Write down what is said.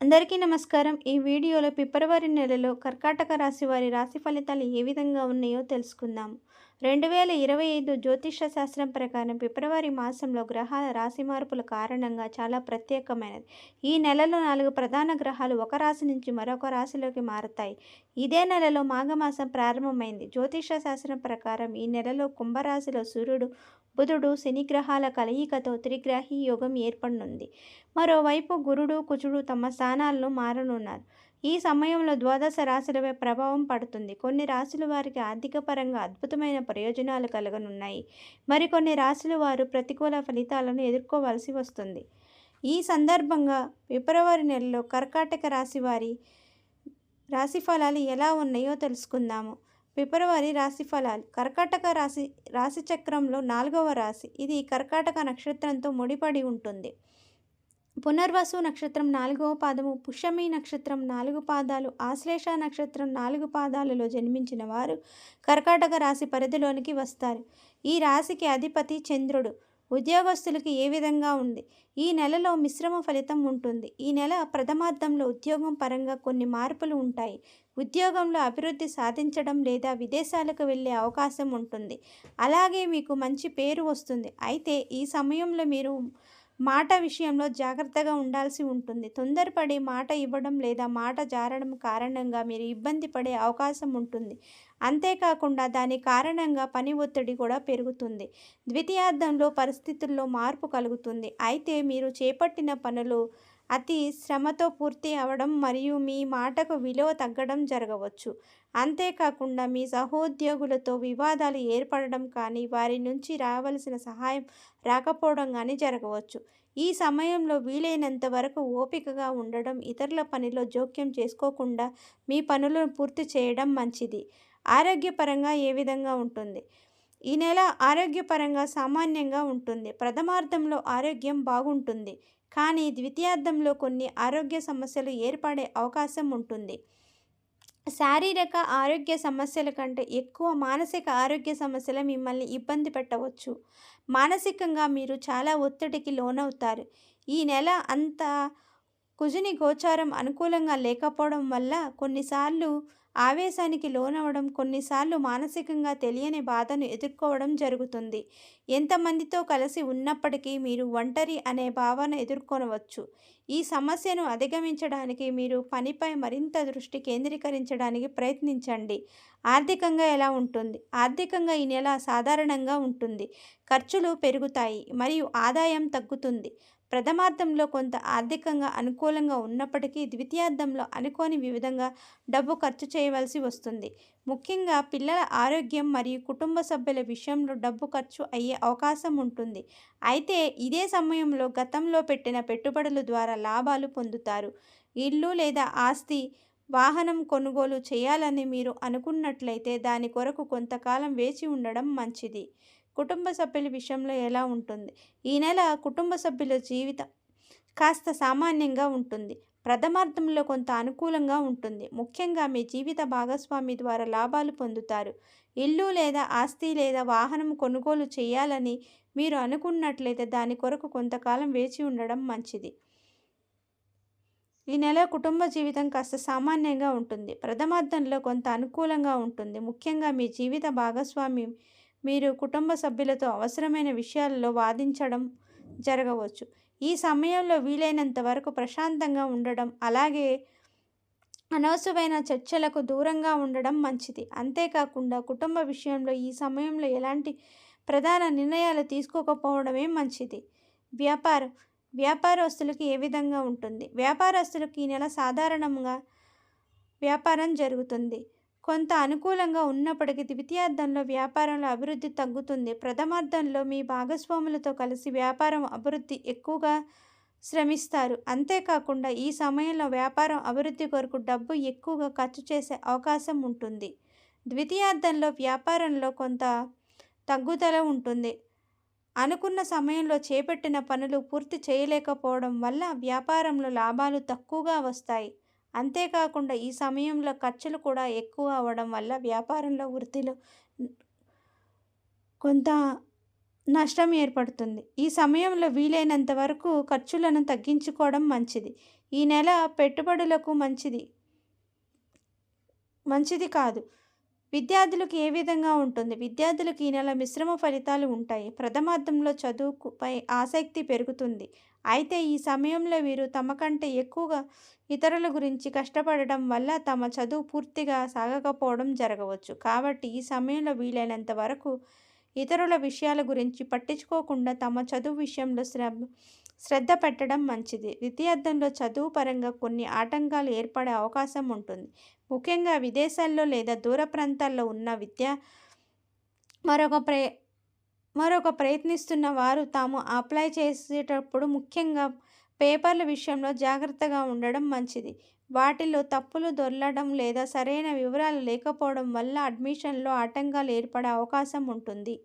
అందరికీ నమస్కారం. ఈ వీడియోలో ఫిబ్రవరి నెలలో కర్కాటక రాశి వారి రాశి ఫలితాలు ఏ విధంగా ఉన్నాయో తెలుసుకుందాము. 2025 జ్యోతిష శాస్త్రం ప్రకారం ఫిబ్రవరి మాసంలో గ్రహాల రాశి మార్పుల కారణంగా చాలా ప్రత్యేకమైనది. ఈ నెలలో 4 ప్రధాన గ్రహాలు ఒక రాశి నుంచి మరొక రాశిలోకి మారతాయి. ఇదే నెలలో మాఘమాసం ప్రారంభమైంది. జ్యోతిష శాస్త్రం ప్రకారం ఈ నెలలో కుంభరాశిలో సూర్యుడు, బుధుడు, శని గ్రహాల కలయికతో త్రిగ్రహీ యోగం ఏర్పడనుంది. మరోవైపు గురుడు, కుజుడు తమ స్థానాలను మారనున్నారు. ఈ సమయంలో ద్వాదశ రాశులపై ప్రభావం పడుతుంది. కొన్ని రాశుల వారికి ఆర్థిక పరంగా అద్భుతమైన ప్రయోజనాలు కలగనున్నాయి. మరికొన్ని రాశుల వారు ప్రతికూల ఫలితాలను ఎదుర్కోవాల్సి వస్తుంది. ఈ సందర్భంగా ఫిబ్రవరి నెలలో కర్కాటక రాశి వారి రాశి ఫలాలు ఎలా ఉన్నాయో తెలుసుకుందాము. ఫిబ్రవరి రాశి ఫలాలు. కర్కాటక రాశి చక్రంలో 4వ రాశి. ఇది కర్కాటక నక్షత్రంతో ముడిపడి ఉంటుంది. పునర్వసు నక్షత్రం 4వ పాదము, పుష్యమి నక్షత్రం 4 పాదాలు, ఆశ్లేష నక్షత్రం 4 పాదాలలో జన్మించిన వారు కర్కాటక రాశి పరిధిలోనికి వస్తారు. ఈ రాశికి అధిపతి చంద్రుడు. ఉద్యోగస్తులకి ఏ విధంగా ఉంది? ఈ నెలలో మిశ్రమ ఫలితం ఉంటుంది. ఈ నెల ప్రథమార్థంలో ఉద్యోగం పరంగా కొన్ని మార్పులు ఉంటాయి. ఉద్యోగంలో అభివృద్ధి సాధించడం లేదా విదేశాలకు వెళ్ళే అవకాశం ఉంటుంది. అలాగే మీకు మంచి పేరు వస్తుంది. అయితే ఈ సమయంలో మీరు మాట విషయంలో జాగ్రత్తగా ఉండాల్సి ఉంటుంది. తొందరపడి మాట ఇవ్వడం లేదా మాట జారడం కారణంగా మీరు ఇబ్బంది పడే అవకాశం ఉంటుంది. అంతేకాకుండా దాని కారణంగా పని ఒత్తిడి కూడా పెరుగుతుంది. ద్వితీయార్థంలో పరిస్థితుల్లో మార్పు కలుగుతుంది. అయితే మీరు చేపట్టిన పనులు అతి శ్రమతో పూర్తి అవడం మరియు మీ మాటకు విలువ తగ్గడం జరగవచ్చు. అంతేకాకుండా మీ సహోద్యోగులతో వివాదాలు ఏర్పడడం కానీ, వారి నుంచి రావలసిన సహాయం రాకపోవడం కానీ జరగవచ్చు. ఈ సమయంలో వీలైనంత వరకు ఓపికగా ఉండడం, ఇతరుల పనిలో జోక్యం చేసుకోకుండా మీ పనులను పూర్తి చేయడం మంచిది. ఆరోగ్యపరంగా ఏ విధంగా ఉంటుంది? ఈ నెల ఆరోగ్యపరంగా సామాన్యంగా ఉంటుంది. ప్రథమార్థంలో ఆరోగ్యం బాగుంటుంది. కానీ ద్వితీయార్థంలో కొన్ని ఆరోగ్య సమస్యలు ఏర్పడే అవకాశం ఉంటుంది. శారీరక ఆరోగ్య సమస్యల కంటే ఎక్కువ మానసిక ఆరోగ్య సమస్యలు మిమ్మల్ని ఇబ్బంది పెట్టవచ్చు. మానసికంగా మీరు చాలా ఒత్తిడికి లోనవుతారు. ఈ నెల అంతా కుజుని గోచారం అనుకూలంగా లేకపోవడం వల్ల కొన్నిసార్లు ఆవేశానికి లోనవడం, కొన్నిసార్లు మానసికంగా తెలియని బాధను ఎదుర్కోవడం జరుగుతుంది. ఎంతమందితో కలిసి ఉన్నప్పటికీ మీరు ఒంటరి అనే భావన ఎదుర్కొనవచ్చు. ఈ సమస్యను అధిగమించడానికి మీరు పనిపై మరింత దృష్టి కేంద్రీకరించడానికి ప్రయత్నించండి. ఆర్థికంగా ఎలా ఉంటుంది? ఆర్థికంగా ఈ నెల సాధారణంగా ఉంటుంది. ఖర్చులు పెరుగుతాయి మరియు ఆదాయం తగ్గుతుంది. ప్రథమార్థంలో కొంత ఆర్థికంగా అనుకూలంగా ఉన్నప్పటికీ ద్వితీయార్థంలో అనుకోని విధంగా డబ్బు ఖర్చు చేయవలసి వస్తుంది. ముఖ్యంగా పిల్లల ఆరోగ్యం మరియు కుటుంబ సభ్యుల విషయంలో డబ్బు ఖర్చు అయ్యే అవకాశం ఉంటుంది. అయితే ఇదే సమయంలో గతంలో పెట్టిన పెట్టుబడుల ద్వారా లాభాలు పొందుతారు. ఇల్లు లేదా ఆస్తి, వాహనం కొనుగోలు చేయాలని మీరు అనుకున్నట్లయితే దాని కొరకు కొంతకాలం వేచి ఉండడం మంచిది. కుటుంబ సభ్యుల విషయంలో ఎలా ఉంటుంది? ఈ నెల కుటుంబ సభ్యుల జీవితం కాస్త సామాన్యంగా ఉంటుంది. ప్రథమార్థంలో కొంత అనుకూలంగా ఉంటుంది. ముఖ్యంగా మీ జీవిత భాగస్వామి ద్వారా లాభాలు పొందుతారు. ఇల్లు లేదా ఆస్తి లేదా వాహనం కొనుగోలు చేయాలని మీరు అనుకున్నట్లయితే దాని కొరకు కొంతకాలం వేచి ఉండడం మంచిది. ఈ నెల కుటుంబ జీవితం కాస్త సామాన్యంగా ఉంటుంది. ప్రథమార్థంలో కొంత అనుకూలంగా ఉంటుంది. ముఖ్యంగా మీ జీవిత భాగస్వామి మీరు కుటుంబ సభ్యులతో అవసరమైన విషయాలలో వాదించడం జరగవచ్చు. ఈ సమయంలో వీలైనంత వరకు ప్రశాంతంగా ఉండడం, అలాగే అనవసరమైన చర్చలకు దూరంగా ఉండడం మంచిది. అంతేకాకుండా కుటుంబ విషయంలో ఈ సమయంలో ఎలాంటి ప్రధాన నిర్ణయాలు తీసుకోకపోవడమే మంచిది. వ్యాపారం. వ్యాపారస్తులకి ఏ విధంగా ఉంటుంది? వ్యాపారస్తులకు ఈ నెల సాధారణంగా వ్యాపారం జరుగుతుంది. కొంత అనుకూలంగా ఉన్నప్పటికీ ద్వితీయార్థంలో వ్యాపారంలో అభివృద్ధి తగ్గుతుంది. ప్రథమార్థంలో మీ భాగస్వాములతో కలిసి వ్యాపారం అభివృద్ధి ఎక్కువగా శ్రమిస్తారు. అంతేకాకుండా ఈ సమయంలో వ్యాపారం అభివృద్ధి కొరకు డబ్బు ఎక్కువగా ఖర్చు చేసే అవకాశం ఉంటుంది. ద్వితీయార్థంలో వ్యాపారంలో కొంత తగ్గుదల ఉంటుంది. అనుకున్న సమయంలో చేపట్టిన పనులు పూర్తి చేయలేకపోవడం వల్ల వ్యాపారంలో లాభాలు తక్కువగా వస్తాయి. అంతేకాకుండా ఈ సమయంలో ఖర్చులు కూడా ఎక్కువ అవ్వడం వల్ల వ్యాపారంలో వృద్ధిలో కొంత నష్టం ఏర్పడుతుంది. ఈ సమయంలో వీలైనంత వరకు ఖర్చులను తగ్గించుకోవడం మంచిది. ఈ నెల పెట్టుబడులకు మంచిది కాదు. విద్యార్థులకు ఏ విధంగా ఉంటుంది? విద్యార్థులకు ఈ నెల మిశ్రమ ఫలితాలు ఉంటాయి. ప్రథమార్థంలో చదువుపై ఆసక్తి పెరుగుతుంది. అయితే ఈ సమయంలో వీరు తమ కంటే ఎక్కువగా ఇతరుల గురించి కష్టపడడం వల్ల తమ చదువు పూర్తిగా సాగకపోవడం జరగవచ్చు. కాబట్టి ఈ సమయంలో వీలైనంత వరకు ఇతరుల విషయాల గురించి పట్టించుకోకుండా తమ చదువు విషయంలో శ్రద్ధ పెట్టడం మంచిది. ద్వితీయార్థంలో చదువు పరంగా కొన్ని ఆటంకాలు ఏర్పడే అవకాశం ఉంటుంది. ముఖ్యంగా విదేశాల్లో లేదా దూర ప్రాంతాల్లో ఉన్న మరొక ప్రే మరొక ప్రయత్నిస్తున్న వారు తాము అప్లై చేసేటప్పుడు ముఖ్యంగా పేపర్ల విషయంలో జాగ్రత్తగా ఉండడం మంచిది. వాటిలో తప్పులు దొర్లడం లేదా సరైన వివరాలు లేకపోవడం వల్ల అడ్మిషన్లో ఆటంకాలు ఏర్పడే అవకాశం ఉంటుంది.